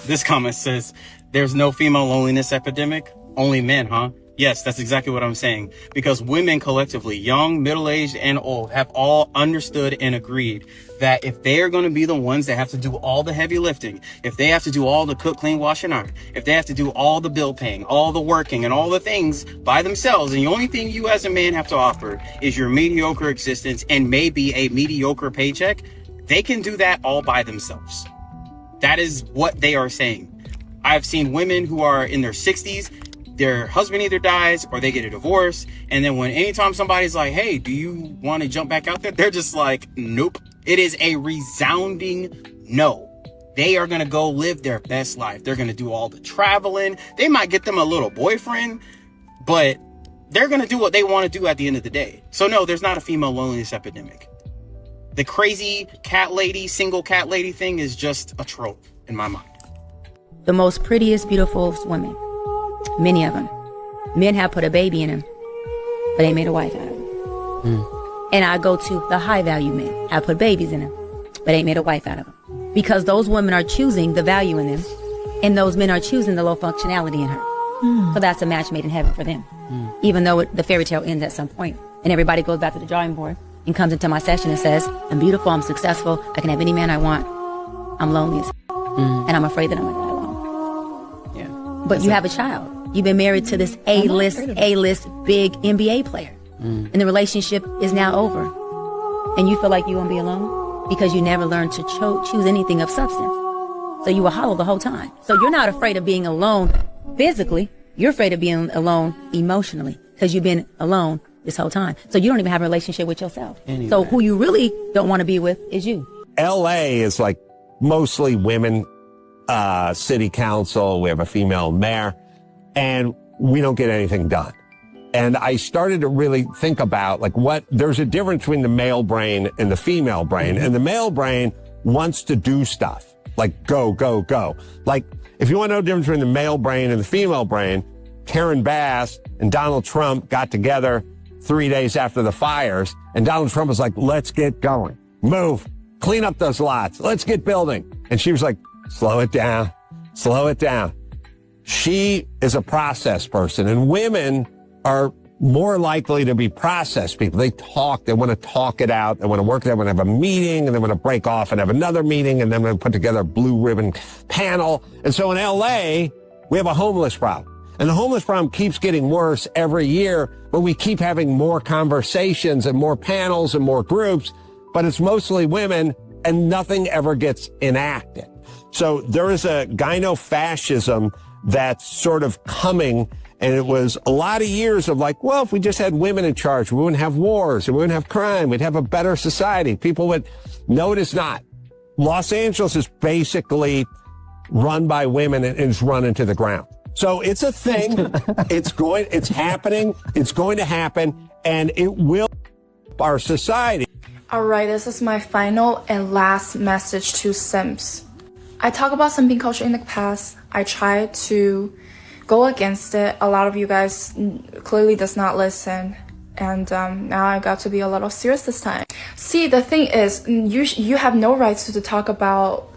This comment says, there's no female loneliness epidemic, only men, huh? Yes, that's exactly what I'm saying. Because women collectively, young, middle-aged, and old, have all understood and agreed that if they are going to be the ones that have to do all the heavy lifting, if they have to do all the cook, clean, wash, and iron, if they have to do all the bill paying, all the working, and all the things by themselves, and the only thing you as a man have to offer is your mediocre existence and maybe a mediocre paycheck, they can do that all by themselves. That is what they are saying. I've seen women who are in their 60s, their husband either dies or they get a divorce. And then anytime somebody's like, hey, do you want to jump back out there? They're just like, nope. It is a resounding no. They are going to go live their best life. They're going to do all the traveling. They might get them a little boyfriend, but they're going to do what they want to do at the end of the day. So no, there's not a female loneliness epidemic. The crazy cat lady, single cat lady thing is just a trope in my mind. The most prettiest, beautiful women. Many of them. Men have put a baby in them, but they made a wife out of them. And I go to the high value men. Have put babies in them, but ain't made a wife out of them. Because those women are choosing the value in them, and those men are choosing the low functionality in her. So that's a match made in heaven for them. Even though the fairy tale ends at some point, and everybody goes back to the drawing board and comes into my session and says, I'm beautiful, I'm successful, I can have any man I want. I'm lonely as and I'm afraid that I'm gonna die alone. Yeah. But you have a child. You've been married to this A-list big NBA player. And the relationship is now over. And you feel like you won't be alone because you never learned to choose anything of substance. So you were hollow the whole time. So you're not afraid of being alone physically. You're afraid of being alone emotionally because you've been alone this whole time. So you don't even have a relationship with yourself. Anyway. So who you really don't want to be with is you. LA is like mostly women, city council. We have a female mayor. And we don't get anything done. And I started to really think about there's a difference between the male brain and the female brain. And the male brain wants to do stuff like go, go, go. Like if you want to know the difference between the male brain and the female brain, Karen Bass and Donald Trump got together 3 days after the fires. And Donald Trump was like, let's get going, move, clean up those lots. Let's get building. And she was like, slow it down, slow it down. She is a process person, and women are more likely to be process people. They talk, they want to talk it out, they want to work, they want to have a meeting, and they want to break off and have another meeting, and then they put together a blue ribbon panel. And so in LA, we have a homeless problem. And the homeless problem keeps getting worse every year, but we keep having more conversations and more panels and more groups, but it's mostly women, and nothing ever gets enacted. So there is a gyno-fascism that's sort of coming, and it was a lot of years of like, well, if we just had women in charge, we wouldn't have wars, we wouldn't have crime, we'd have a better society. People would, no, it is not. Los Angeles is basically run by women and is run into the ground. So it's a thing. It's happening. It's going to happen, and it will our society. All right, this is my final and last message to simps. I talk about simping culture in the past. I try to go against it. A lot of you guys clearly does not listen. And now I got to be a little serious this time. See, the thing is, you have no rights to talk about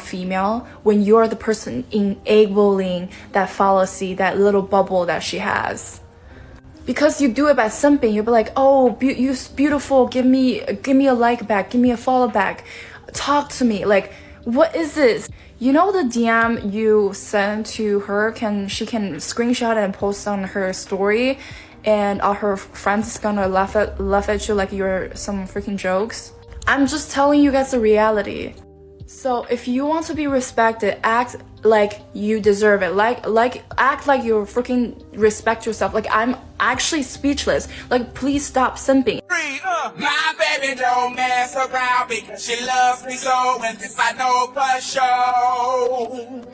female when you're the person enabling that fallacy, that little bubble that she has. Because you do it by simping, you'll be like, oh, you're beautiful, give me a like back, give me a follow back, talk to me. Like, what is this? You know the DM you send to her, she can screenshot and post on her story, and all her friends is gonna laugh at you like you're some freaking jokes? I'm just telling you guys the reality. So if you want to be respected, act like you deserve it. Act like you freaking respect yourself. Like, I'm actually speechless. Like, please stop simping. My baby don't mess around because she loves me so, and this I know for sure.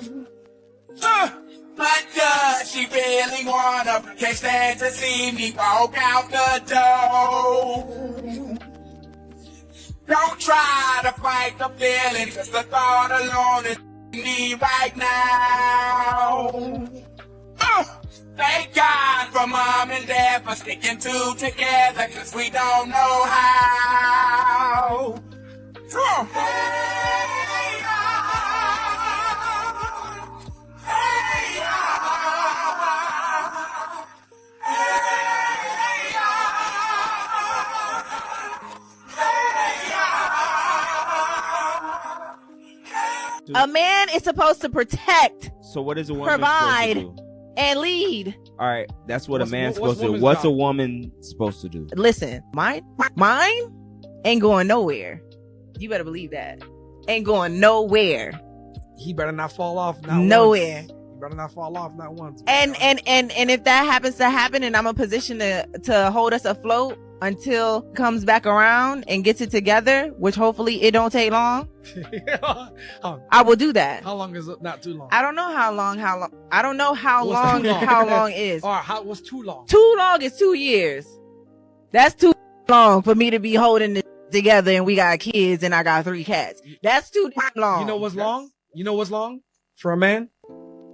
But does she really wanna? Can't stand to see me walk out the door. Don't try to fight the feeling, cause the thought alone is me right now. Thank God for mom and dad for sticking two together, cause we don't know how. Hey, A man is supposed to protect, So what is a woman provide, supposed to do? and lead. All right, that's what a man's what's supposed to do. woman's What's a job? woman supposed to do? Listen, mine ain't going nowhere. You better believe that. Ain't going nowhere. He better not fall off. Not Nowhere. Once. He better not fall off. Not once. And if that happens to happen, and I'm in a position to hold us afloat until it comes back around and gets it together, which hopefully it don't take long, I will do that. How long is it? Not too long. I don't know how long. I don't know how What's long. too long? How long is? All right. What's too long? Too long is 2 years. That's too long for me to be holding this together, and we got kids, and I got 3 cats. That's too long. You know what's long? You know what's long for a man?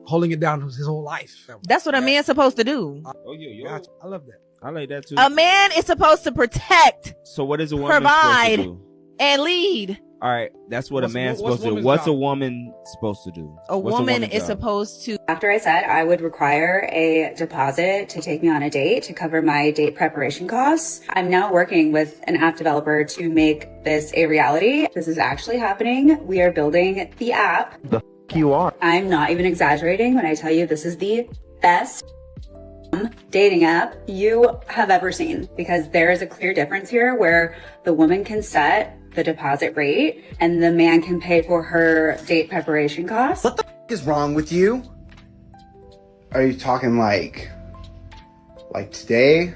Holding it down his whole life. That's what a man's supposed to do. Oh yeah, Gotcha. I love that. I like that too. A man is supposed to protect, So what is a woman provide, supposed to do? and lead. All right, that's what a man's what's supposed to do. woman's What's a job? woman supposed to do? A What's woman woman's is job? supposed to. After I said I would require a deposit to take me on a date to cover my date preparation costs, I'm now working with an app developer to make this a reality. This is actually happening. We are building the app. You are. I'm not even exaggerating when I tell you this is the best dating app you have ever seen, because there is a clear difference here where the woman can set the deposit rate and the man can pay for her date preparation costs. What the is wrong with you? Are you talking like today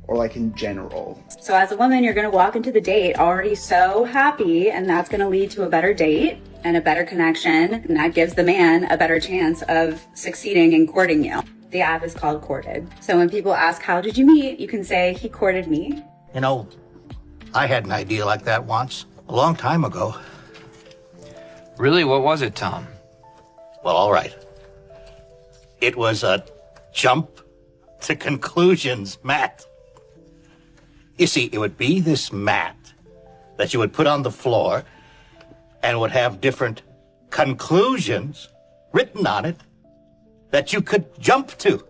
or like in general? So as a woman, you're going to walk into the date already so happy, and that's going to lead to a better date and a better connection, and that gives the man a better chance of succeeding in courting you. The app is called Courted. So when people ask, how did you meet? You can say, he courted me. You know, I had an idea like that once, a long time ago. Really? What was it, Tom? Well, all right. It was a jump to conclusions mat. You see, it would be this mat that you would put on the floor and would have different conclusions written on it that you could jump to.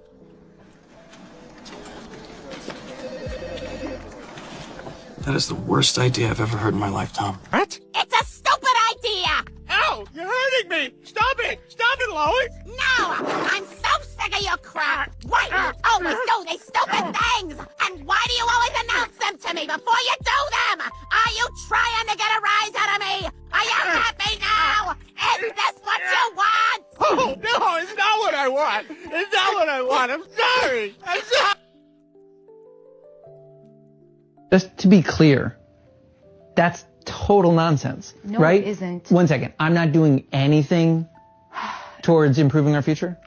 That is the worst idea I've ever heard in my life, Tom. What? It's a stupid idea! Ow! You're hurting me! Stop it! Stop it, Lois! No! I'm so sick of your crap! Why do you always do these stupid things? And why do you always announce them to me before you do them? Are you trying to get a rise out of me? Are you happy now? Is this what you want? Oh, no, it's not what I want! It's not what I want! I'm sorry! I'm sorry! Just to be clear, that's total nonsense, No, right? it isn't. One second. I'm not doing anything towards improving our future?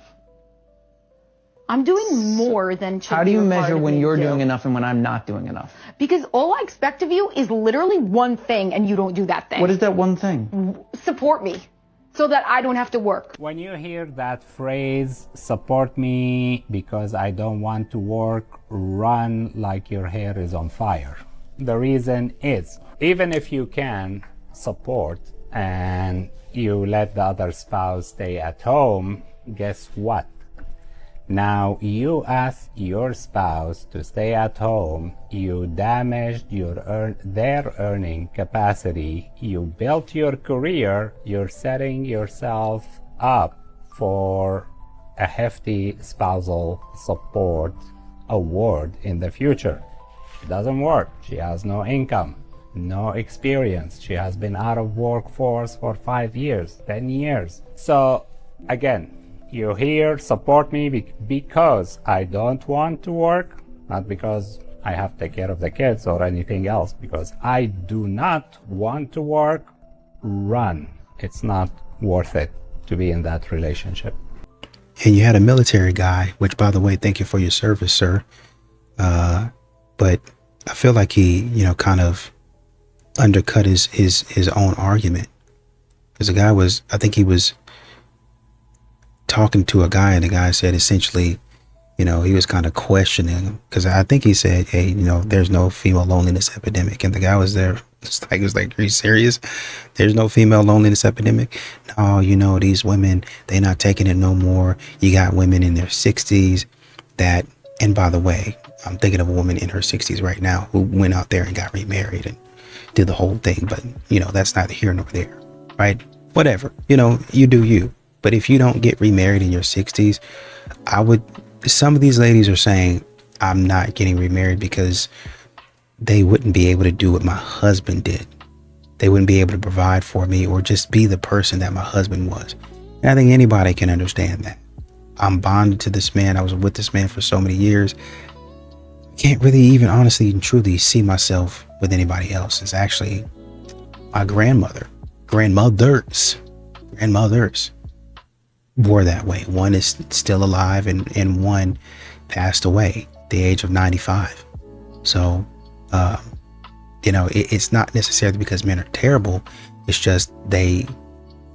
I'm doing more than to How do you do a part measure of when me you're do. doing enough and when I'm not doing enough? Because all I expect of you is literally one thing, and you don't do that thing. What is that one thing? Support me, so that I don't have to work. When you hear that phrase, support me because I don't want to work, run like your hair is on fire. The reason is, even if you can support and you let the other spouse stay at home, guess what? Now you ask your spouse to stay at home, you damaged their earning capacity, you built your career, you're setting yourself up for a hefty spousal support award in the future. It doesn't work. She has no income, no experience. She has been out of workforce for 5 years, 10 years. So again, you hear support me because I don't want to work, not because I have to take care of the kids or anything else, because I do not want to work, run. It's not worth it to be in that relationship. And you had a military guy, which, by the way, thank you for your service, sir. But I feel like he, kind of undercut his own argument. Because the guy he was talking to a guy, and the guy said essentially, he was kind of questioning him, because I think he said, hey, there's no female loneliness epidemic. And the guy was there. It was like, are you serious? There's no female loneliness epidemic? No, these women, they're not taking it no more. You got women in their 60s that, and by the way, I'm thinking of a woman in her 60s right now who went out there and got remarried and did the whole thing. But, that's neither here nor there, right? whatever, you do you. But if you don't get remarried in your 60s, some of these ladies are saying, I'm not getting remarried because they wouldn't be able to do what my husband did. They wouldn't be able to provide for me or just be the person that my husband was. And I think anybody can understand that. I'm bonded to this man. I was with this man for so many years. I can't really even honestly and truly see myself with anybody else. It's actually my grandmothers were that way. One is still alive and one passed away at the age of 95. So, it's not necessarily because men are terrible. It's just they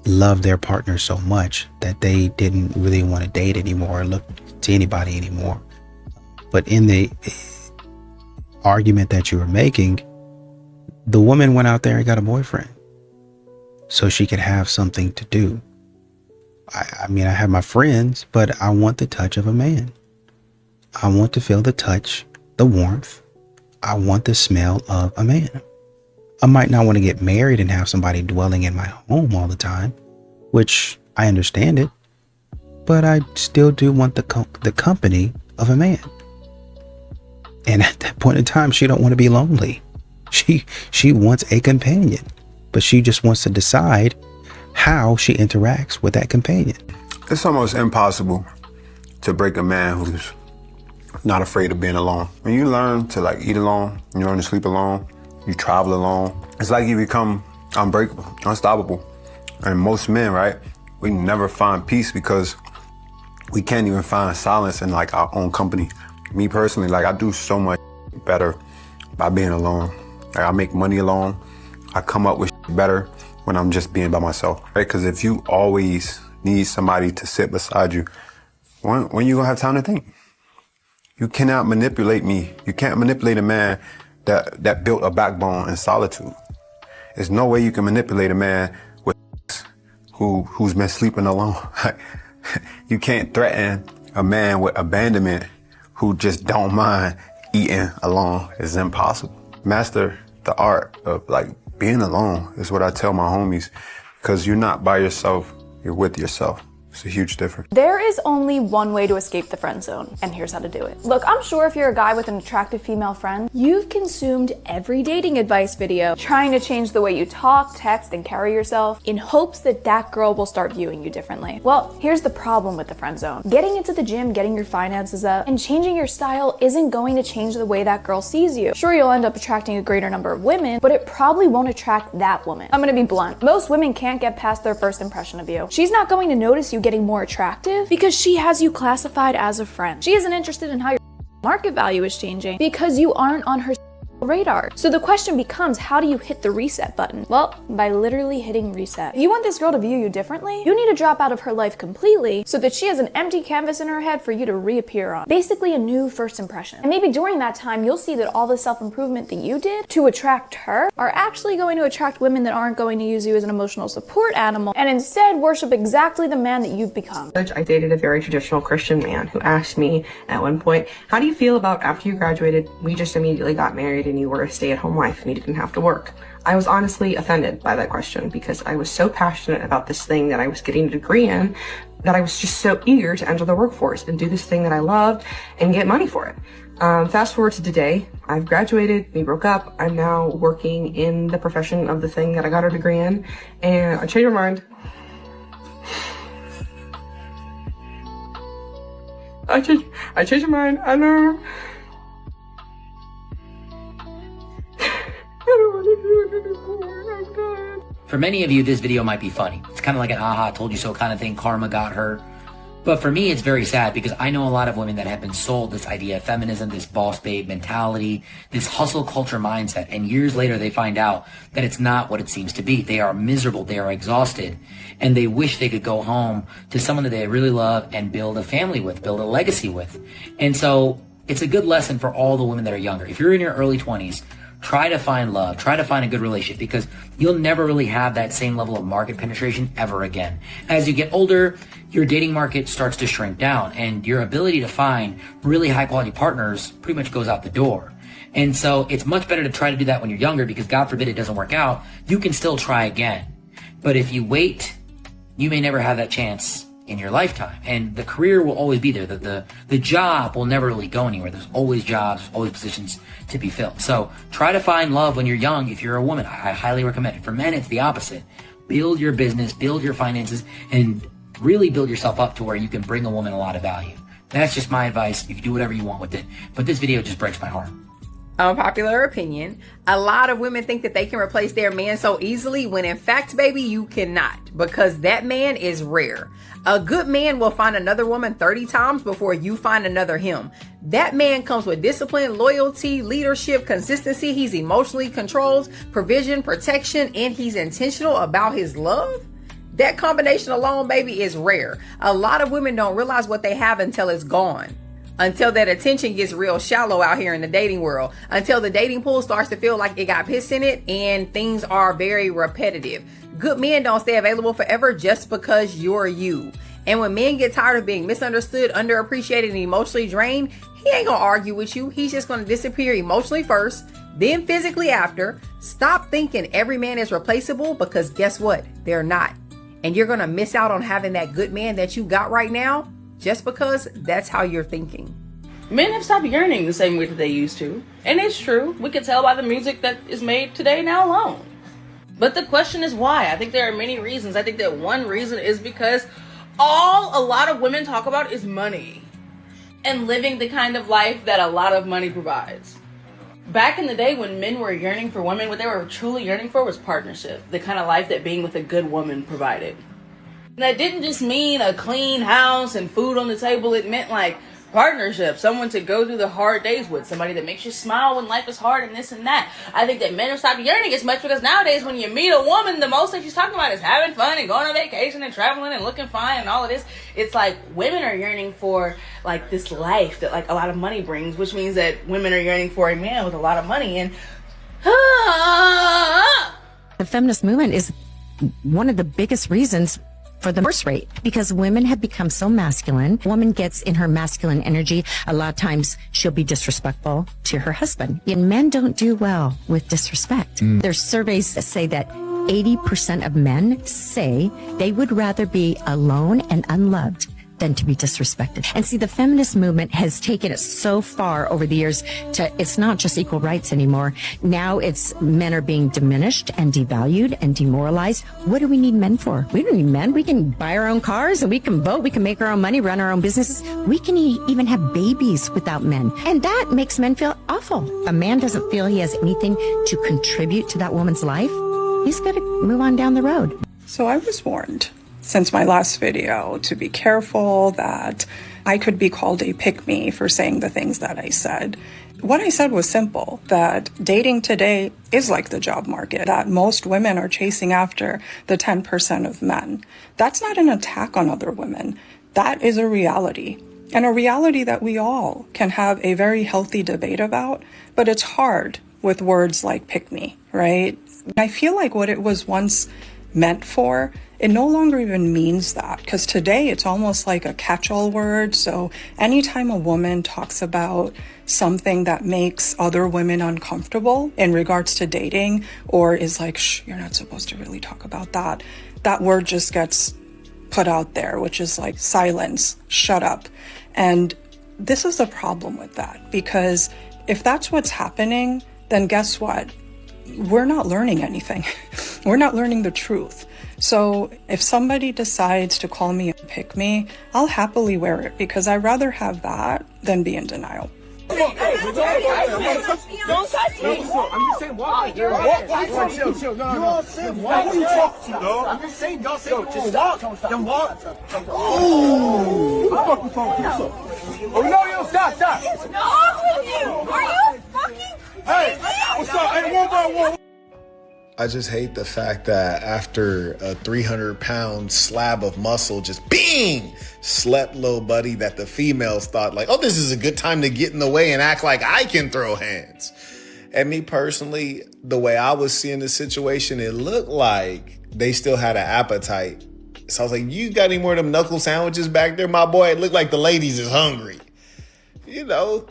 love their partner so much that they didn't really want to date anymore or look to anybody anymore. But in the argument that you were making, the woman went out there and got a boyfriend so she could have something to do. I mean, I have my friends, but I want the touch of a man. I want to feel the touch, the warmth. I want the smell of a man. I might not want to get married and have somebody dwelling in my home all the time, which I understand it, but I still do want the company of a man. And at that point in time, she don't want to be lonely. She wants a companion, but she just wants to decide how she interacts with that companion. It's almost impossible to break a man who's not afraid of being alone. When you learn to eat alone, you learn to sleep alone, you travel alone, it's like you become unbreakable, unstoppable. And most men, right, we never find peace because we can't even find silence in our own company. Me personally, I do so much better by being alone. I make money alone. I come up with better when I'm just being by myself, right? Because if you always need somebody to sit beside you, when you gonna have time to think? You cannot manipulate me. You can't manipulate a man that built a backbone in solitude. There's no way you can manipulate a man with who's been sleeping alone. You can't threaten a man with abandonment who just don't mind eating alone. It's impossible. Master the art of being alone is what I tell my homies, because you're not by yourself, you're with yourself. It's a huge difference. There is only one way to escape the friend zone, and here's how to do it. Look, I'm sure if you're a guy with an attractive female friend, you've consumed every dating advice video trying to change the way you talk, text, and carry yourself in hopes that that girl will start viewing you differently. Well, here's the problem with the friend zone. Getting into the gym, getting your finances up, and changing your style isn't going to change the way that girl sees you. Sure, you'll end up attracting a greater number of women, but it probably won't attract that woman. I'm gonna be blunt. Most women can't get past their first impression of you. She's not going to notice you getting more attractive because she has you classified as a friend. She isn't interested in how your market value is changing because you aren't on her radar. So the question becomes, how do you hit the reset button? Well, by literally hitting reset. If you want this girl to view you differently, you need to drop out of her life completely so that she has an empty canvas in her head for you to reappear on. Basically a new first impression. And maybe during that time, you'll see that all the self-improvement that you did to attract her are actually going to attract women that aren't going to use you as an emotional support animal and instead worship exactly the man that you've become. I dated a very traditional Christian man who asked me at one point, how do you feel about after you graduated, we just immediately got married and you were a stay-at-home wife and you didn't have to work? I was honestly offended by that question because I was so passionate about this thing that I was getting a degree in that I was just so eager to enter the workforce and do this thing that I loved and get money for it. Fast forward to today, I've graduated, we broke up, I'm now working in the profession of the thing that I got a degree in, and I changed my mind. I changed my mind, I know. For many of you, this video might be funny. It's kind of like an aha, told you so kind of thing, karma got her. But for me, it's very sad because I know a lot of women that have been sold this idea of feminism, this boss babe mentality, this hustle culture mindset. And years later, they find out that it's not what it seems to be. They are miserable. They are exhausted. And they wish they could go home to someone that they really love and build a family with, build a legacy with. And so it's a good lesson for all the women that are younger. If you're in your early 20s, try to find love, try to find a good relationship, because you'll never really have that same level of market penetration ever again. As you get older, your dating market starts to shrink down and your ability to find really high quality partners pretty much goes out the door. And so it's much better to try to do that when you're younger, because God forbid it doesn't work out, you can still try again. But if you wait, you may never have that chance in your lifetime. And the career will always be there. The job will never really go anywhere. There's always jobs, there's always positions to be filled. So try to find love when you're young if you're a woman. I highly recommend it. For men, it's the opposite. Build your business, build your finances, and really build yourself up to where you can bring a woman a lot of value. That's just my advice. You can do whatever you want with it. But this video just breaks my heart. Unpopular opinion. A lot of women think that they can replace their man so easily when in fact, baby, you cannot, because that man is rare. A good man will find another woman 30 times before you find another him. That man comes with discipline, loyalty, leadership, consistency. He's emotionally controlled, provision, protection, and he's intentional about his love. That combination alone, baby, is rare. A lot of women don't realize what they have until it's gone. Until that attention gets real shallow out here in the dating world. Until the dating pool starts to feel like it got piss in it and things are very repetitive. Good men don't stay available forever just because you're you. And when men get tired of being misunderstood, underappreciated, and emotionally drained, he ain't gonna argue with you. He's just gonna disappear emotionally first, then physically after. Stop thinking every man is replaceable, because guess what? They're not. And you're gonna miss out on having that good man that you got right now just because that's how you're thinking. Men have stopped yearning the same way that they used to. And it's true. We can tell by the music that is made today now alone. But the question is why? I think there are many reasons. I think that one reason is because all a lot of women talk about is money. And living the kind of life that a lot of money provides. Back in the day when men were yearning for women, what they were truly yearning for was partnership. The kind of life that being with a good woman provided. And that didn't just mean a clean house and food on the table. It meant like partnership, someone to go through the hard days with, somebody that makes you smile when life is hard and this and that. I think that men have stopped yearning as much because nowadays when you meet a woman, the most that she's talking about is having fun and going on vacation and traveling and looking fine and all of this. It's like women are yearning for like this life that like a lot of money brings, which means that women are yearning for a man with a lot of money. And the feminist movement is one of the biggest reasons for the divorce rate, because women have become so masculine. A woman gets in her masculine energy. A lot of times she'll be disrespectful to her husband. And men don't do well with disrespect. There's surveys that say that 80% of men say they would rather be alone and unloved than to be disrespected. And see, the feminist movement has taken it so far over the years to, it's not just equal rights anymore. Now it's men are being diminished and devalued and demoralized. What do we need men for? We don't need men. We can buy our own cars and we can vote. We can make our own money, run our own businesses. We can even have babies without men. And that makes men feel awful. A man doesn't feel he has anything to contribute to that woman's life. He's got to move on down the road. So I was warned since my last video to be careful that I could be called a pick-me for saying the things that I said. What I said was simple, that dating today is like the job market, that most women are chasing after the 10% of men. That's not an attack on other women. That is a reality, and a reality that we all can have a very healthy debate about, but it's hard with words like pick-me, right? I feel like what it was once meant for, it no longer even means that, because today it's almost like a catch-all word. So anytime a woman talks about something that makes other women uncomfortable in regards to dating, or is like, shh, you're not supposed to really talk about that, that word just gets put out there, which is like silence, shut up. And this is the problem with that, because if that's what's happening, then guess what? We're not learning anything. We're not learning the truth. So if somebody decides to call me a pick-me, I'll happily wear it, because I'd rather have that than be in denial. Don't touch me. I'm just saying, walk. Chill. You all said walk. Who you talking to, dog? I'm just saying, y'all said walk. Then walk. Ooh. What the fuck you talking to? Oh, no, yo, stop. What's wrong with you? Are you fucking crazy? Hey, what's up? Hey, one by one. I just hate the fact that after a 300-pound slab of muscle just bing slept little buddy, that the females thought like, oh, this is a good time to get in the way and act like I can throw hands. And me personally, the way I was seeing the situation, it looked like they still had an appetite. So I was like, you got any more of them knuckle sandwiches back there, my boy? It looked like the ladies is hungry. You know,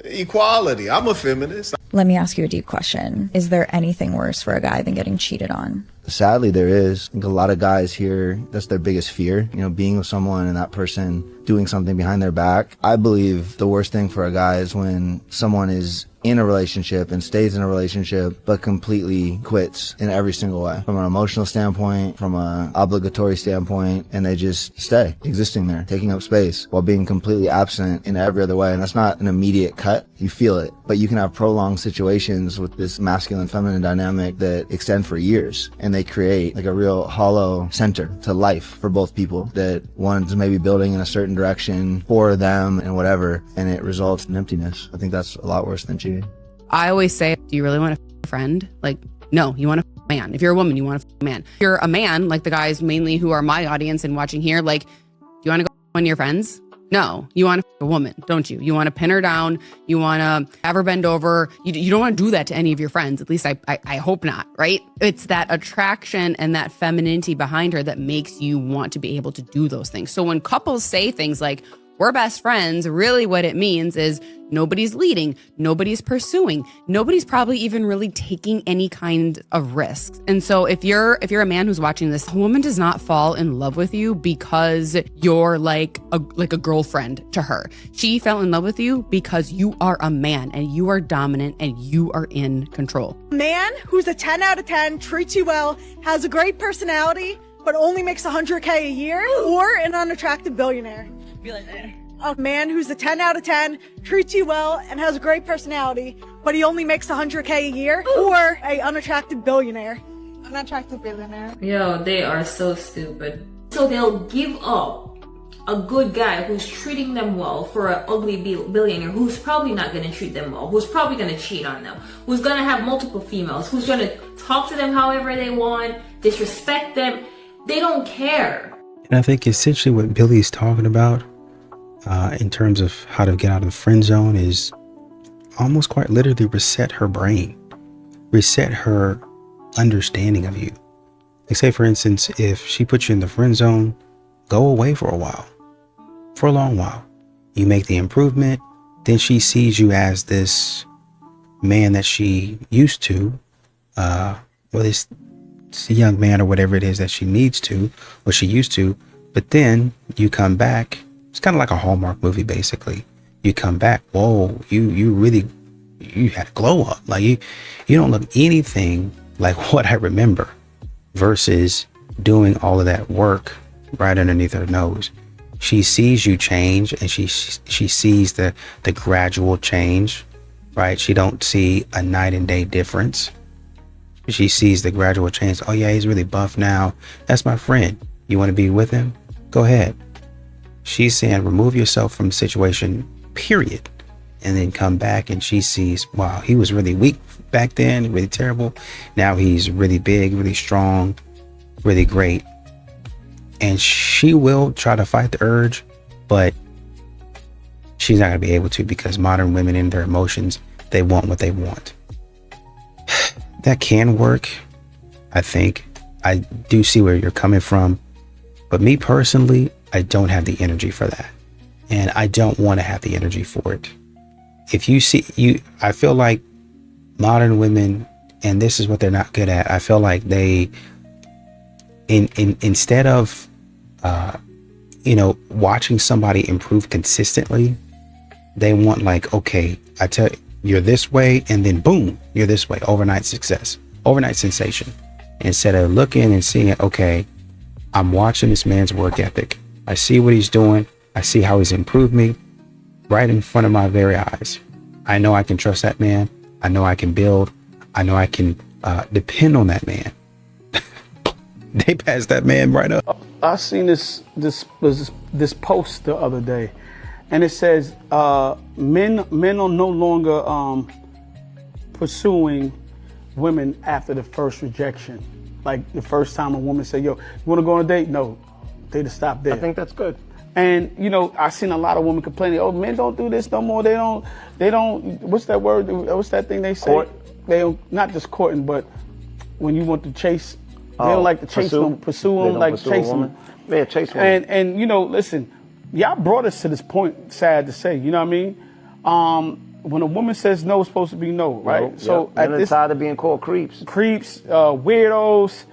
equality. I'm a feminist. Let me ask you a deep question. Is there anything worse for a guy than getting cheated on? Sadly, there is. I think a lot of guys here, that's their biggest fear, being with someone and that person doing something behind their back. I believe the worst thing for a guy is when someone is in a relationship and stays in a relationship, but completely quits in every single way. From an emotional standpoint, from an obligatory standpoint, and they just stay existing there, taking up space while being completely absent in every other way. And that's not an immediate cut. You feel it, but you can have prolonged situations with this masculine feminine dynamic that extend for years, and they create like a real hollow center to life for both people, that one's maybe building in a certain direction for them and whatever, and it results in emptiness. I think that's a lot worse than cheating. I always say, do you really want a friend? Like, no, you want a man. If you're a woman, you want a man. If you're a man, like the guys mainly who are my audience and watching here, like, do you want to go on your friends? No, you want a woman, don't you? You want to pin her down. You want to have her bend over. You don't want to do that to any of your friends. At least I hope not, right? It's that attraction and that femininity behind her that makes you want to be able to do those things. So when couples say things like, we're best friends, really what it means is nobody's leading, nobody's pursuing, nobody's probably even really taking any kind of risks. And so if you're a man who's watching this, a woman does not fall in love with you because you're like a girlfriend to her. She fell in love with you because you are a man and you are dominant and you are in control. Man who's a 10 out of 10, treats you well, has a great personality, but only makes $100K a year, or an unattractive billionaire. A man who's a 10 out of 10, treats you well, and has a great personality, but he only makes $100K a year, or a unattractive billionaire. Unattractive billionaire. Yo, they are so stupid. So they'll give up a good guy who's treating them well for an ugly billionaire who's probably not going to treat them well, who's probably going to cheat on them, who's going to have multiple females, who's going to talk to them however they want, disrespect them. They don't care. And I think essentially what Billy's talking about in terms of how to get out of the friend zone is almost quite literally reset her brain, reset her understanding of you. Like say, for instance, if she puts you in the friend zone, go away for a while, for a long while. You make the improvement, then she sees you as this man that she used to, this young man or whatever it is that she needs to, or she used to, but then you come back. It's kind of like a Hallmark movie, basically. You come back, whoa, you had a glow up. Like you don't look anything like what I remember, versus doing all of that work right underneath her nose. She sees you change, and she sees the gradual change, right? She don't see a night and day difference. She sees the gradual change. Oh yeah, he's really buff now. That's my friend. You want to be with him? Go ahead. She's saying remove yourself from the situation, period. And then come back and she sees, wow, he was really weak back then, really terrible. Now he's really big, really strong, really great. And she will try to fight the urge, but she's not going to be able to, because modern women in their emotions, they want what they want. That can work, I think. I do see where you're coming from. But me personally, I don't have the energy for that. And I don't want to have the energy for it. If you see, I feel like modern women, and this is what they're not good at, I feel like they, instead of, watching somebody improve consistently, they want like, okay, I tell you, you're this way, and then boom, you're this way. Overnight success, overnight sensation. Instead of looking and seeing, okay, I'm watching this man's work ethic. I see what he's doing. I see how he's improved me right in front of my very eyes. I know I can trust that man. I know I can build. I know I can depend on that man. They passed that man right up. I seen this post the other day, and it says men are no longer pursuing women after the first rejection. Like the first time a woman said, yo, you want to go on a date? No, they just stop there. I think that's good. And, I seen a lot of women complaining, oh, men don't do this no more. They don't, what's that word? What's that thing they say? Court? They don't, not just courting, but when you want to chase, they don't like to chase them, pursue them, like chase them. Yeah, chase women. And listen, y'all brought us to this point, sad to say, you know what I mean? when a woman says no, it's supposed to be no, right? Yep. So Men are tired of being called creeps. Weirdos,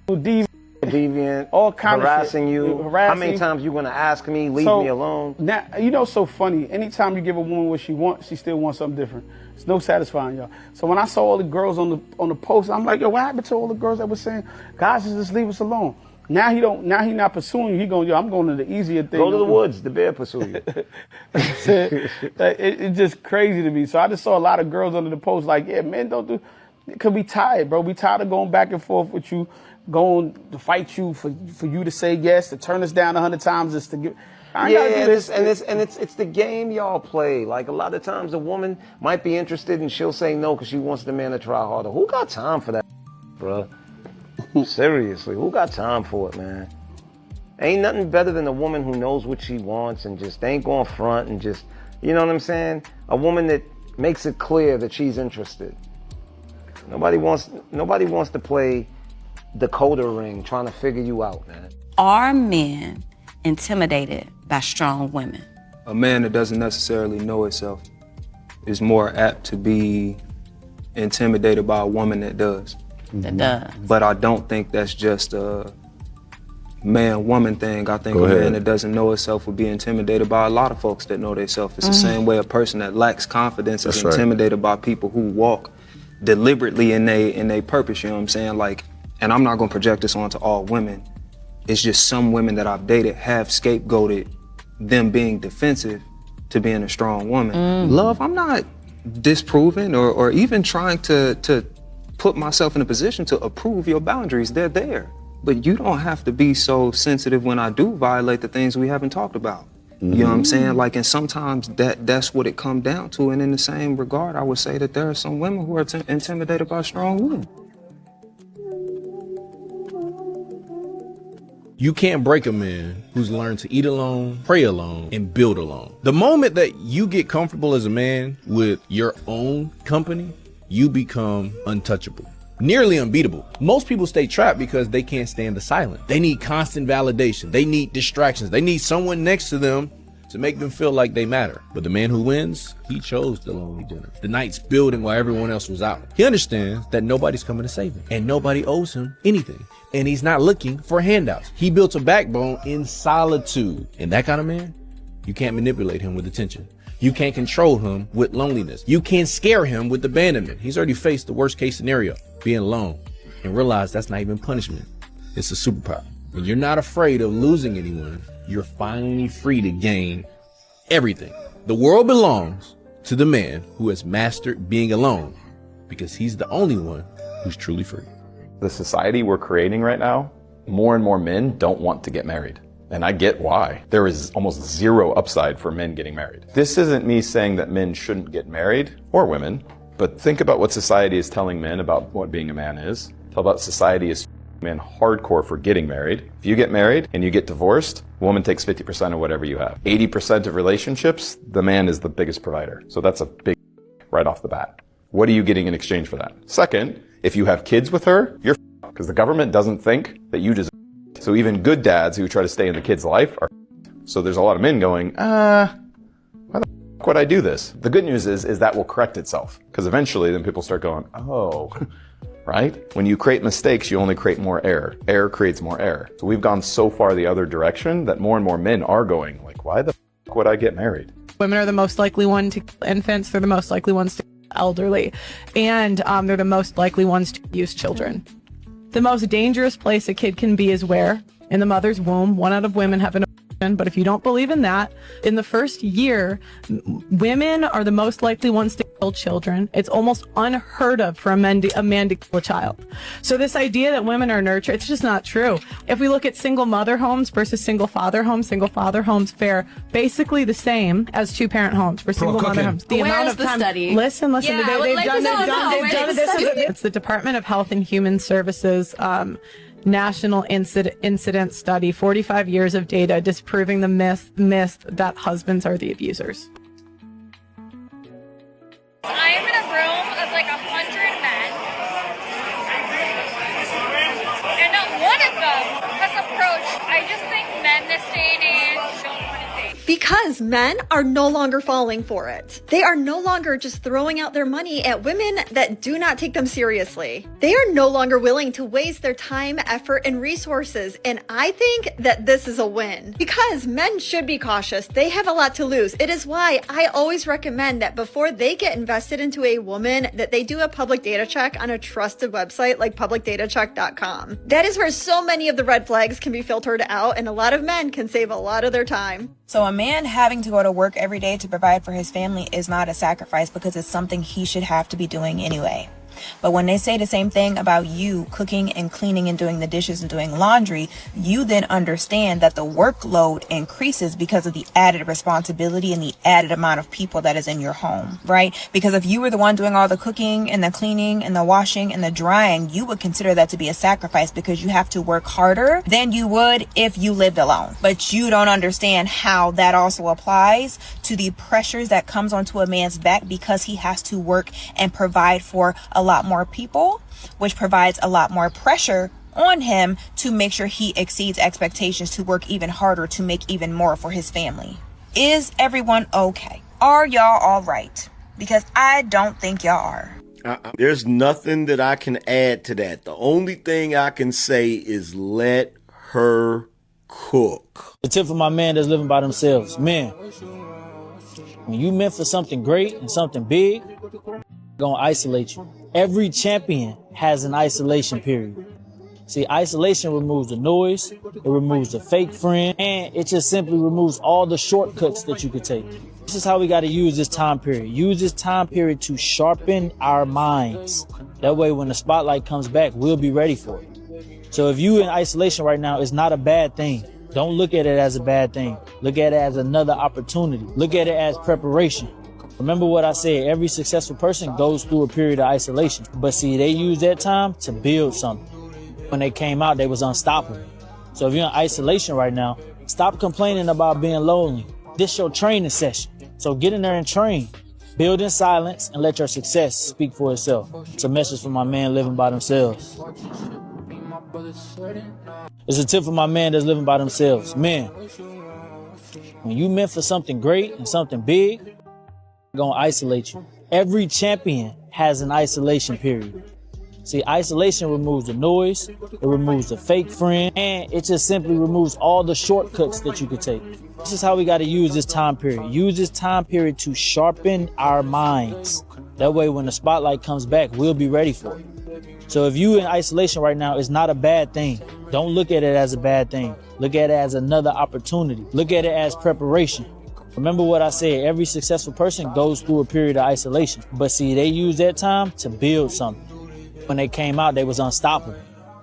deviant, all kind harassing of shit. you. How many times you gonna ask me, leave me alone? Now, you know, it's so funny. Anytime you give a woman what she wants, she still wants something different. It's no satisfying, y'all. So when I saw all the girls on the post, I'm like, yo, what happened to all the girls that were saying, guys, just leave us alone? Now he not pursuing you. He going, yo, I'm going to the easier thing. Go to the woods. The bear pursue you. It's just crazy to me. So I just saw a lot of girls under the post like, yeah, men don't do. Cause we tired, bro. We tired of going back and forth with you, going to fight you for you to say yes, to turn us down 100 times just to give. It's the game y'all play. Like a lot of times a woman might be interested and she'll say no because she wants the man to try harder. Who got time for that, bro? Seriously, who got time for it, man? Ain't nothing better than a woman who knows what she wants and just ain't going front and just, you know what I'm saying? A woman that makes it clear that she's interested. Nobody wants to play decoder ring trying to figure you out, man. Are men intimidated by strong women? A man that doesn't necessarily know itself is more apt to be intimidated by a woman that does. That does. But I don't think that's just a man-woman thing. I think a man that doesn't know itself would be intimidated by a lot of folks that know themselves. It's the same way a person that lacks confidence is intimidated by people who walk deliberately in they purpose, you know what I'm saying? Like, and I'm not gonna project this onto all women. It's just some women that I've dated have scapegoated them being defensive to being a strong woman. Love, I'm not disproving or even trying to put myself in a position to approve your boundaries. They're there. But you don't have to be so sensitive when I do violate the things we haven't talked about. You know what I'm saying? Like, and sometimes that's what it comes down to. And in the same regard, I would say that there are some women who are intimidated by strong women. You can't break a man who's learned to eat alone, pray alone, and build alone. The moment that you get comfortable as a man with your own company, you become untouchable. Nearly unbeatable. Most people stay trapped because they can't stand the silence. They need constant validation. They need distractions. They need someone next to them to make them feel like they matter. But the man who wins, he chose the lonely dinner. The nights building while everyone else was out. He understands that nobody's coming to save him and nobody owes him anything. And he's not looking for handouts. He built a backbone in solitude. And that kind of man, you can't manipulate him with attention. You can't control him with loneliness. You can't scare him with abandonment. He's already faced the worst case scenario, being alone, and realize that's not even punishment. It's a superpower. When you're not afraid of losing anyone, you're finally free to gain everything. The world belongs to the man who has mastered being alone, because he's the only one who's truly free. The society we're creating right now, more and more men don't want to get married. And I get why. There is almost zero upside for men getting married. This isn't me saying that men shouldn't get married, or women, but think about what society is telling men about what being a man is. Tell about society is men hardcore for getting married. If you get married and you get divorced, a woman takes 50% of whatever you have. 80% of relationships, the man is the biggest provider. So that's a big right off the bat. What are you getting in exchange for that? Second, if you have kids with her, you're because the government doesn't think that you deserve. So even good dads who try to stay in the kid's life are. So there's a lot of men going, why the would I do this? The good news is that will correct itself, because eventually then people start going, oh, right? When you create mistakes, you only create more error. Error creates more error. So we've gone so far the other direction that more and more men are going like, why the would I get married? Women are the most likely one to kill infants. They're the most likely ones to kill elderly. And they're the most likely ones to abuse children. The most dangerous place a kid can be is where? In the mother's womb. 1 out of women have an abortion. But if you don't believe in that, in the first year, women are the most likely ones to kill children. It's almost unheard of for a man to kill a child. So this idea that women are nurtured, it's just not true. If we look at single mother homes versus single father homes fare basically the same as 2-parent homes for single mother homes. The amount of time. Listen. Yeah, They've done it. It's the Department of Health and Human Services National Incident Study, 45 years of data disproving the myth that husbands are the abusers. I am in a room of like 100 men, and not one of them has approached. I just think men this day and age don't want to date. Because men are no longer falling for it. They are no longer just throwing out their money at women that do not take them seriously. They are no longer willing to waste their time, effort, and resources. And I think that this is a win. Because men should be cautious. They have a lot to lose. It is why I always recommend that before they get invested into a woman, that they do a public data check on a trusted website like publicdatacheck.com. That is where so many of the red flags can be filtered out, and a lot of men can save a lot of their time. So a man having to go to work every day to provide for his family is not a sacrifice because it's something he should have to be doing anyway. But when they say the same thing about you cooking and cleaning and doing the dishes and doing laundry, you then understand that the workload increases because of the added responsibility and the added amount of people that is in your home, right? Because if you were the one doing all the cooking and the cleaning and the washing and the drying, you would consider that to be a sacrifice because you have to work harder than you would if you lived alone. But you don't understand how that also applies to the pressures that comes onto a man's back because he has to work and provide for a lot more people, which provides a lot more pressure on him to make sure he exceeds expectations, to work even harder, to make even more for his family. Is everyone okay? Are y'all all right? Because I don't think y'all are. There's nothing that I can add to that. The only thing I can say is let her cook. The tip for my man that's living by themselves. Men, when you meant for something great and something big, gonna isolate you. Every champion has an isolation period. See, isolation removes the noise, it removes the fake friend, and it just simply removes all the shortcuts that you could take. This is how we got to use this time period. Use this time period to sharpen our minds. That way, when the spotlight comes back, we'll be ready for it. So if you in isolation right now, it's not a bad thing. Don't look at it as a bad thing. Look at it as another opportunity. Look at it as preparation. Remember what I said, every successful person goes through a period of isolation. But see, they use that time to build something. When they came out, they was unstoppable. So if you're in isolation right now, stop complaining about being lonely. This your training session. So get in there and train. Build in silence and let your success speak for itself. It's a message from my man living by themselves. It's a tip for my man that's living by themselves. Men, when you meant for something great and something big, gonna isolate you. Every champion has an isolation period. See, isolation removes the noise, it removes the fake friend, and it just simply removes all the shortcuts that you could take. This is how we got to use this time period. Use this time period to sharpen our minds. That way, when the spotlight comes back, we'll be ready for it. So if you in isolation right now, it's not a bad thing. Don't look at it as a bad thing. Look at it as another opportunity. Look at it as preparation. Remember what I said, every successful person goes through a period of isolation. But see, they use that time to build something. When they came out, they was unstoppable.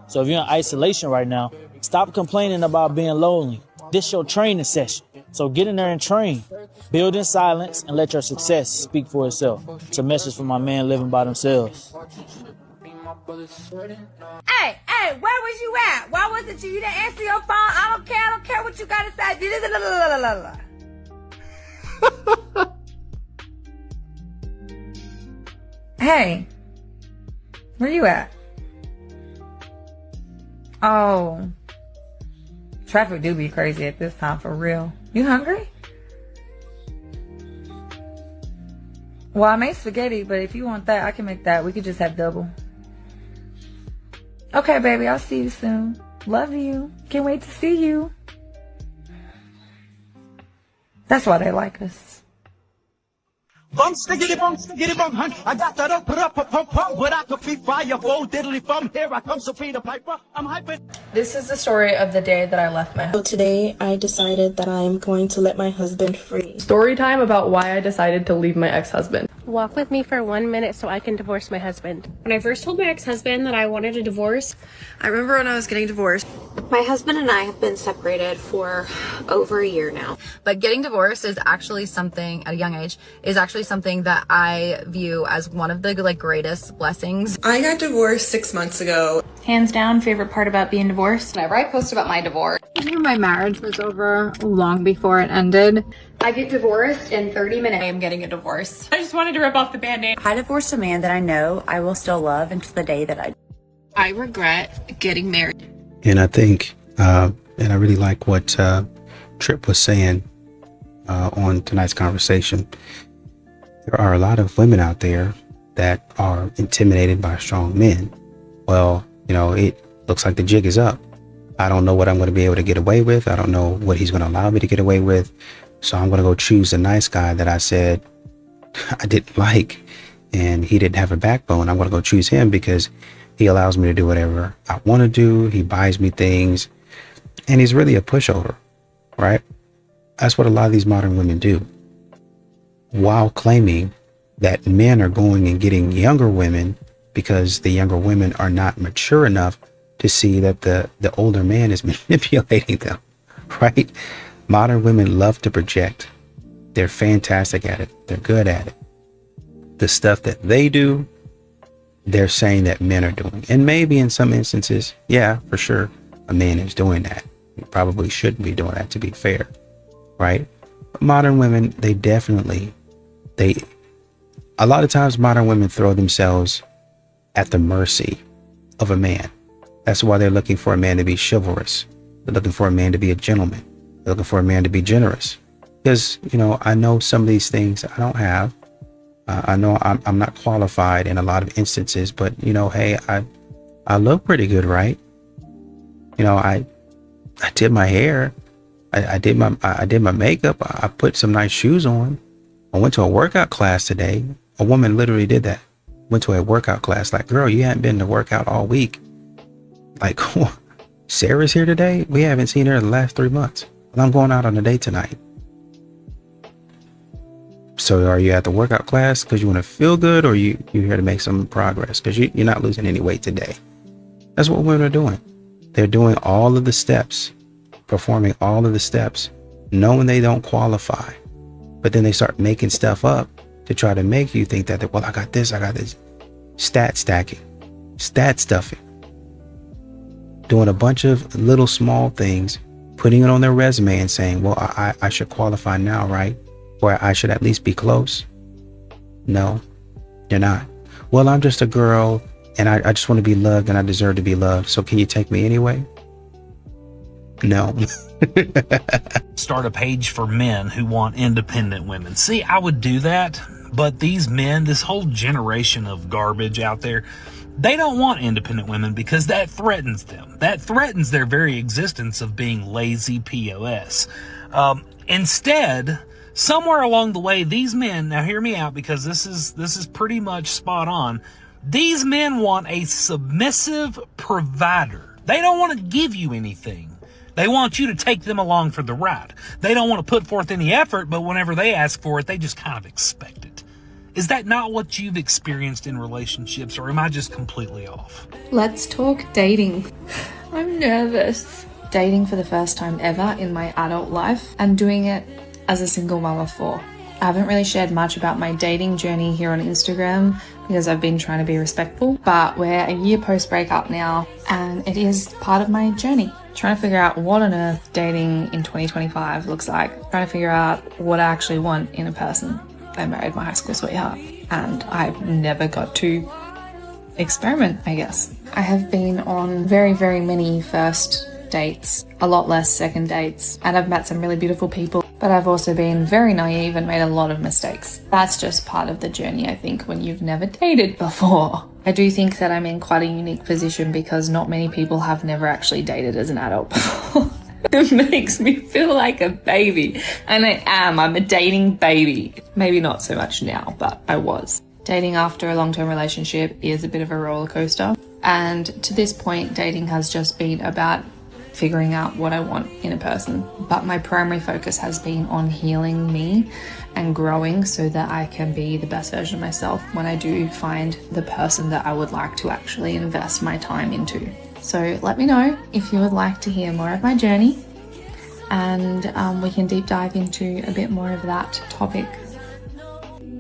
So if you're in isolation right now, stop complaining about being lonely. This your training session. So get in there and train. Build in silence and let your success speak for itself. It's a message from my man living by themselves. Hey, where was you at? Why wasn't you? You didn't answer your phone. I don't care what you got to say. Hey, where you at? Oh, traffic do be crazy at this time for real. You hungry? Well, I made spaghetti, but if you want that, I can make that. We could just have double. Okay, baby, I'll see you soon. Love you. Can't wait to see you. That's why they like us. Bum stiggity bum, hun. I got that up, but I could be fire, full diddly bum. Here I come, Sophia Piper. I'm hyping. This is the story of the day that I left my husband. So today I decided that I'm going to let my husband free. Story time about why I decided to leave my ex-husband. Walk with me for 1 minute so I can divorce my husband. When I first told my ex-husband that I wanted a divorce, I remember when I was getting divorced. My husband and I have been separated for over a year now. But getting divorced is actually something, at a young age, is actually something that I view as one of the greatest blessings. I got divorced 6 months ago. hands down, favorite part about being divorced. Whenever I post about my divorce, my marriage was over long before it ended. I get divorced in 30 minutes. I am getting a divorce. I just wanted to rip off the band-aid. I divorced a man that I know I will still love until the day that I. I regret getting married. And I think, and I really like what Tripp was saying, on tonight's conversation. There are a lot of women out there that are intimidated by strong men. Well, it looks like the jig is up. I don't know what I'm going to be able to get away with. I don't know what he's going to allow me to get away with. So I'm going to go choose a nice guy that I said I didn't like, and he didn't have a backbone. I'm going to go choose him because he allows me to do whatever I want to do. He buys me things, and he's really a pushover, right? That's what a lot of these modern women do, while claiming that men are going and getting younger women because the younger women are not mature enough to see that the older man is manipulating them, right? Modern women love to project. They're fantastic at it. They're good at it. The stuff that they do, they're saying that men are doing. And maybe in some instances, yeah, for sure, a man is doing that. He probably shouldn't be doing that, to be fair, right? But modern women, a lot of times modern women throw themselves at the mercy of a man. That's why they're looking for a man to be chivalrous. They're looking for a man to be a gentleman. They're looking for a man to be generous. Because, I know some of these things I don't have. I know I'm not qualified in a lot of instances, but, hey, I look pretty good, right? I did my hair. I did my makeup. I put some nice shoes on. I went to a workout class today. A woman literally did that. Went to a workout class. Like, girl, you haven't been to workout all week. Like, Sarah's here today? We haven't seen her in the last 3 months. And I'm going out on a date tonight. So are you at the workout class because you want to feel good, or you here to make some progress? Because you're not losing any weight today. That's what women are doing. They're doing all of the steps, performing all of the steps, knowing they don't qualify. But then they start making stuff up to try to make you think that, I got this. Stat stacking, stat stuffing, doing a bunch of little small things, putting it on their resume and saying, well, I should qualify now, right? Or I should at least be close. No, you're not. Well, I'm just a girl and I just want to be loved and I deserve to be loved. So can you take me anyway? No. Start a page for men who want independent women. See, I would do that, but these men, this whole generation of garbage out there, they don't want independent women because that threatens them. That threatens their very existence of being lazy POS. Instead, somewhere along the way, these men, now hear me out because this is pretty much spot on. These men want a submissive provider. They don't want to give you anything. They want you to take them along for the ride. They don't want to put forth any effort, but whenever they ask for it, they just kind of expect it. Is that not what you've experienced in relationships, or am I just completely off? Let's talk dating. I'm nervous. Dating for the first time ever in my adult life and doing it as a single mom of 4. I haven't really shared much about my dating journey here on Instagram because I've been trying to be respectful, but we're a year post breakup now and it is part of my journey. Trying to figure out what on earth dating in 2025 looks like. Trying to figure out what I actually want in a person. I married my high school sweetheart and I've never got to experiment, I guess. I have been on very, very many first dates, a lot less second dates, and I've met some really beautiful people, but I've also been very naive and made a lot of mistakes. That's just part of the journey, I think, when you've never dated before. I do think that I'm in quite a unique position because not many people have never actually dated as an adult before. It makes me feel like a baby, and I am. I'm a dating baby. Maybe not so much now, but I was. Dating after a long-term relationship is a bit of a roller coaster, and to this point, dating has just been about figuring out what I want in a person. But my primary focus has been on healing me and growing so that I can be the best version of myself when I do find the person that I would like to actually invest my time into. So let me know if you would like to hear more of my journey, and we can deep dive into a bit more of that topic.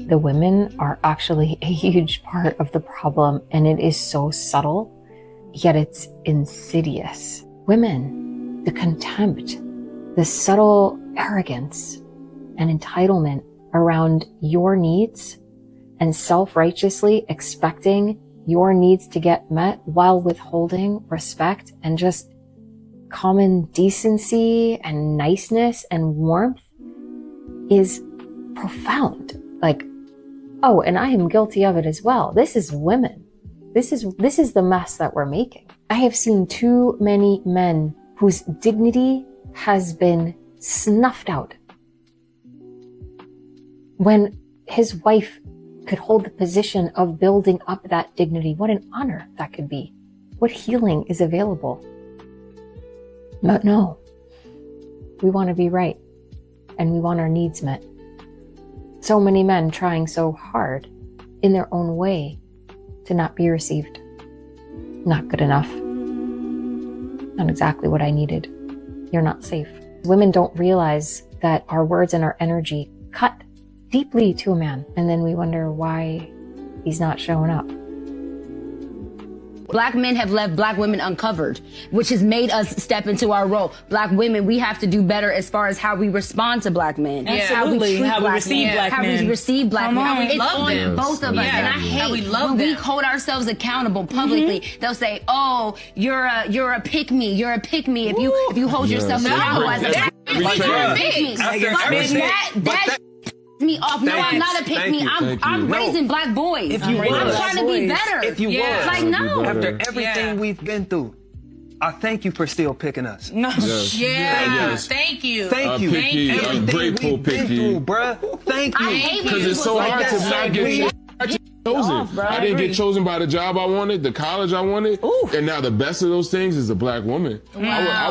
The women are actually a huge part of the problem, and it is so subtle, yet it's insidious. Women, the contempt, the subtle arrogance and entitlement around your needs and self-righteously expecting your needs to get met while withholding respect and just common decency and niceness and warmth is profound. Like, oh, and I am guilty of it as well. This is women. This is the mess that we're making. I have seen too many men whose dignity has been snuffed out when his wife could hold the position of building up that dignity. What an honor that could be. What healing is available. But no, we want to be right and we want our needs met. So many men trying so hard in their own way to not be received. Not good enough. Not exactly what I needed. You're not safe. Women don't realize that our words and our energy cut deeply to a man, and then we wonder why he's not showing up. Black men have left black women uncovered, which has made us step into our role. Black women, we have to do better as far as how we respond to black men. Absolutely. How we receive black men. How we receive black men. How we it's love on them. both of us. Yeah. And I hate How we love when we them. hold ourselves accountable publicly. They'll say, oh, you're a pick-me. You're a pick-me. If you hold yourself accountable as a pick-me. That me off. No, I'm not a pick me. I'm raising black boys. If you I'm trying to be better. If you was. Like, no. After everything we've been through, I thank you for still picking us. No. Yes. Thank you. Thank you. I'm grateful, we've been Picky. through, bruh. Thank you. Because it's so hard to not get chosen. I didn't get chosen by the job I wanted, the college I wanted, and now the best of those things is a black woman. I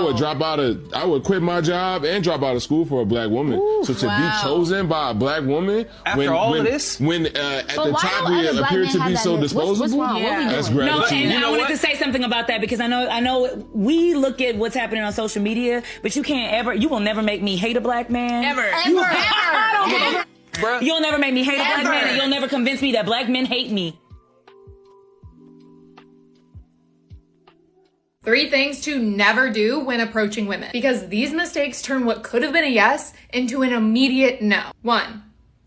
would quit my job and drop out of school for a black woman. So to be chosen by a black woman After all of this, when at the top we appear to be so disposable, that's No, gratitude. and I wanted to say something about that because I know we look at what's happening on social media, but you will never make me hate a black man. Ever. You'll never make me hate a black man, and you'll never convince me that black men hate me. 3 things to never do when approaching women, because these mistakes turn what could have been a yes into an immediate no. 1.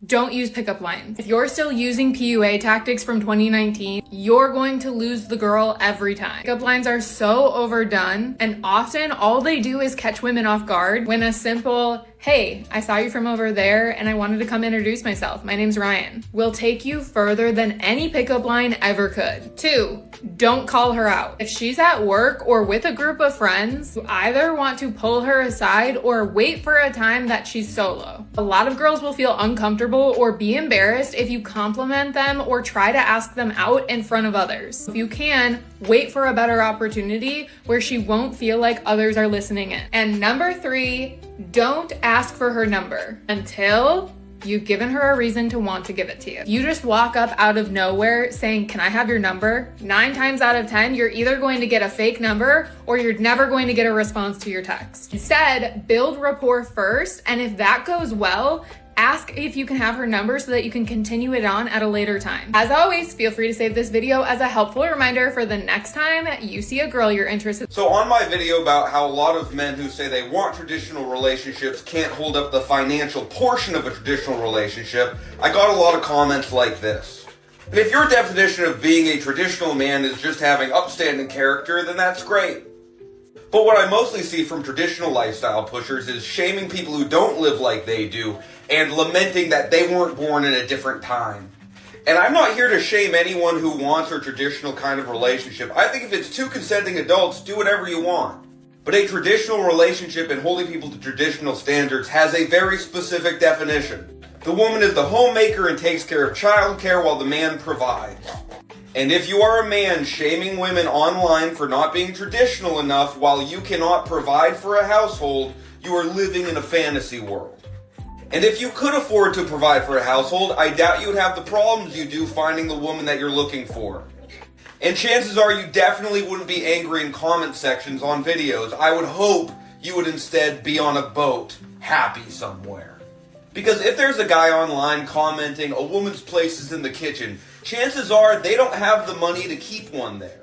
Don't use pickup lines. If you're still using PUA tactics from 2019, you're going to lose the girl every time. Pickup lines are so overdone, and often all they do is catch women off guard when a simple, hey, I saw you from over there and I wanted to come introduce myself. My name's Ryan, will take you further than any pickup line ever could. 2, don't call her out. If she's at work or with a group of friends, you either want to pull her aside or wait for a time that she's solo. A lot of girls will feel uncomfortable or be embarrassed if you compliment them or try to ask them out in front of others. If you can, wait for a better opportunity where she won't feel like others are listening in. And number 3, don't ask for her number until you've given her a reason to want to give it to you. You just walk up out of nowhere saying, can I have your number? 9 times out of 10, you're either going to get a fake number or you're never going to get a response to your text. Instead, build rapport first, and if that goes well, ask if you can have her number so that you can continue it on at a later time. As always, feel free to save this video as a helpful reminder for the next time you see a girl you're interested in. So on my video about how a lot of men who say they want traditional relationships can't hold up the financial portion of a traditional relationship, I got a lot of comments like this. And if your definition of being a traditional man is just having upstanding character, then that's great. But what I mostly see from traditional lifestyle pushers is shaming people who don't live like they do and lamenting that they weren't born in a different time. And I'm not here to shame anyone who wants a traditional kind of relationship. I think if it's 2 consenting adults, do whatever you want. But a traditional relationship and holding people to traditional standards has a very specific definition. The woman is the homemaker and takes care of childcare while the man provides. And if you are a man shaming women online for not being traditional enough while you cannot provide for a household, you are living in a fantasy world. And if you could afford to provide for a household, I doubt you would have the problems you do finding the woman that you're looking for. And chances are you definitely wouldn't be angry in comment sections on videos. I would hope you would instead be on a boat, happy somewhere. Because if there's a guy online commenting, a woman's place is in the kitchen, chances are they don't have the money to keep one there.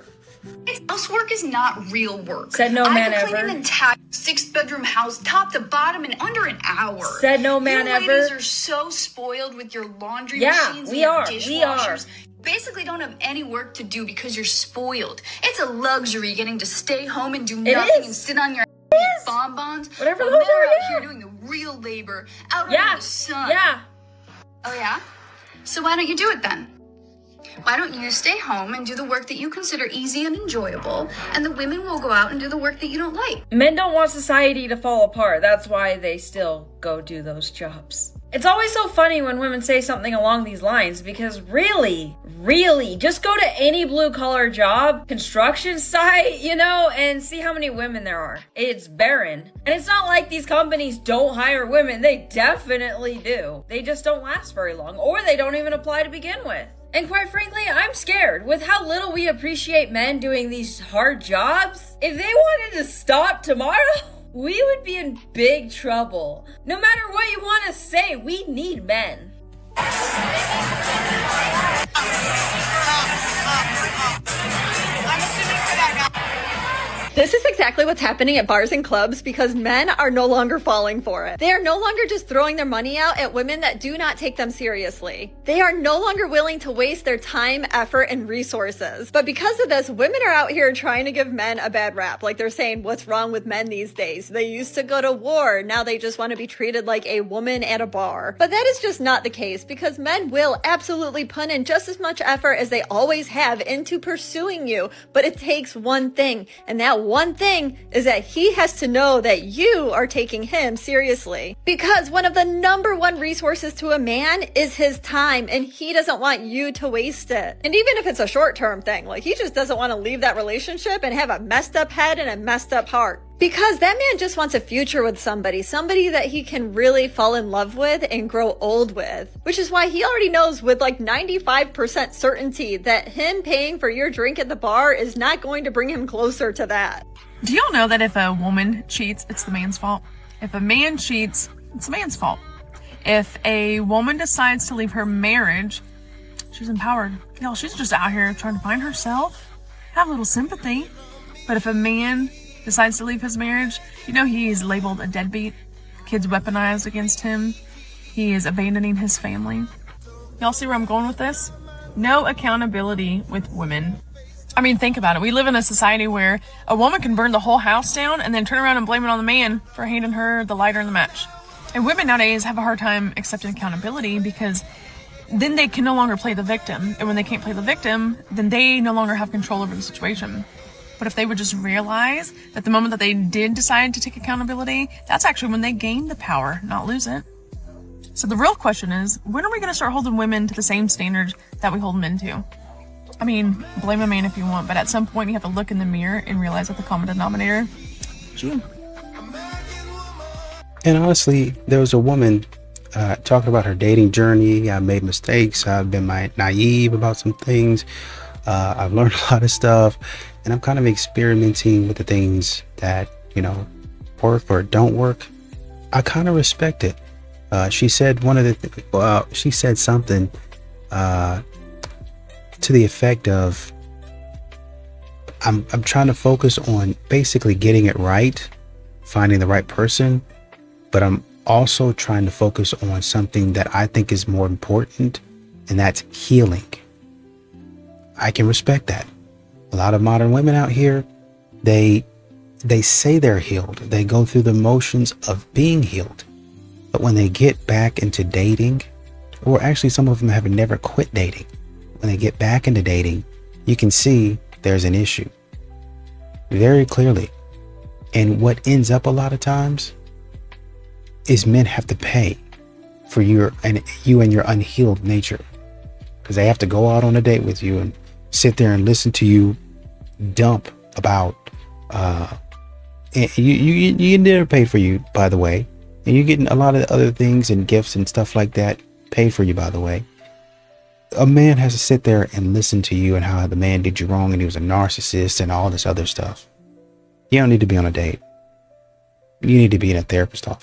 Housework is not real work. Said no man I could ever. clean an entire 6-bedroom house, top to bottom, in under an hour. Said no man you ever. ladies are so spoiled with your laundry machines and your dishwashers. Basically don't have any work to do because you're spoiled. It's a luxury getting to stay home and do nothing and sit on your bonbons. Whatever While those men are are, out yeah. here doing the real physical labor out in the sun. Yeah. Oh yeah? So why don't you do it then? Why don't you stay home and do the work that you consider easy and enjoyable, and the women will go out and do the work that you don't like? Men don't want society to fall apart. That's why they still go do those jobs. It's always so funny when women say something along these lines, because really, just go to any blue-collar job, construction site, and see how many women there are. It's barren. And it's not like these companies don't hire women. They definitely do. They just don't last very long, or they don't even apply to begin with. And quite frankly, I'm scared. With how little we appreciate men doing these hard jobs, if they wanted to stop tomorrow, we would be in big trouble. No matter what you want to say, we need men. This is exactly what's happening at bars and clubs because men are no longer falling for it. They are no longer just throwing their money out at women that do not take them seriously. They are no longer willing to waste their time, effort, and resources. But because of this, women are out here trying to give men a bad rap. Like they're saying, what's wrong with men these days? They used to go to war. Now they just want to be treated like a woman at a bar. But that is just not the case because men will absolutely put in just as much effort as they always have into pursuing you. But it takes one thing, and that one thing is that he has to know that you are taking him seriously. Because one of the number one resources to a man is his time, and he doesn't want you to waste it. And even if it's a short-term thing, like he just doesn't want to leave that relationship and have a messed up head and a messed up heart. Because that man just wants a future with somebody that he can really fall in love with and grow old with. Which is why he already knows with like 95% certainty that him paying for your drink at the bar is not going to bring him closer to that. Do y'all know that if a woman cheats, it's the man's fault? If a man cheats, it's the man's fault. If a woman decides to leave her marriage, she's empowered. Y'all, she's just out here trying to find herself. Have a little sympathy. But if a man decides to leave his marriage, he is labeled a deadbeat. Kids weaponized against him. He is abandoning his family. Y'all see where I'm going with this? No accountability with women. I mean, think about it. We live in a society where a woman can burn the whole house down and then turn around and blame it on the man for handing her the lighter in the match. And women nowadays have a hard time accepting accountability because then they can no longer play the victim. And when they can't play the victim, then they no longer have control over the situation. But if they would just realize that the moment that they did decide to take accountability, that's actually when they gain the power, not lose it. So the real question is, when are we going to start holding women to the same standards that we hold men to? I mean, blame a man if you want, but at some point you have to look in the mirror and realize that the common denominator is you. And honestly, there was a woman talking about her dating journey. I made mistakes. I've been naive about some things. I've learned a lot of stuff, and I'm kind of experimenting with the things that, work or don't work. I kind of respect it. She said she said something to the effect of, I'm trying to focus on basically getting it right, finding the right person, but I'm also trying to focus on something that I think is more important, and that's healing. I can respect that. A lot of modern women out here, they say they're healed. They go through the motions of being healed. But when they get back into dating, or actually some of them have never quit dating, when they get back into dating, you can see there's an issue very clearly. And what ends up a lot of times is men have to pay for you and your unhealed nature, because they have to go out on a date with you and sit there and listen to you dump about you never paid for you, by the way, and you're getting a lot of other things and gifts and stuff like that paid for you, by the way. A man has to sit there and listen to you and how the man did you wrong and he was a narcissist and all this other stuff. You don't need to be on a date. You need to be in a therapist's office.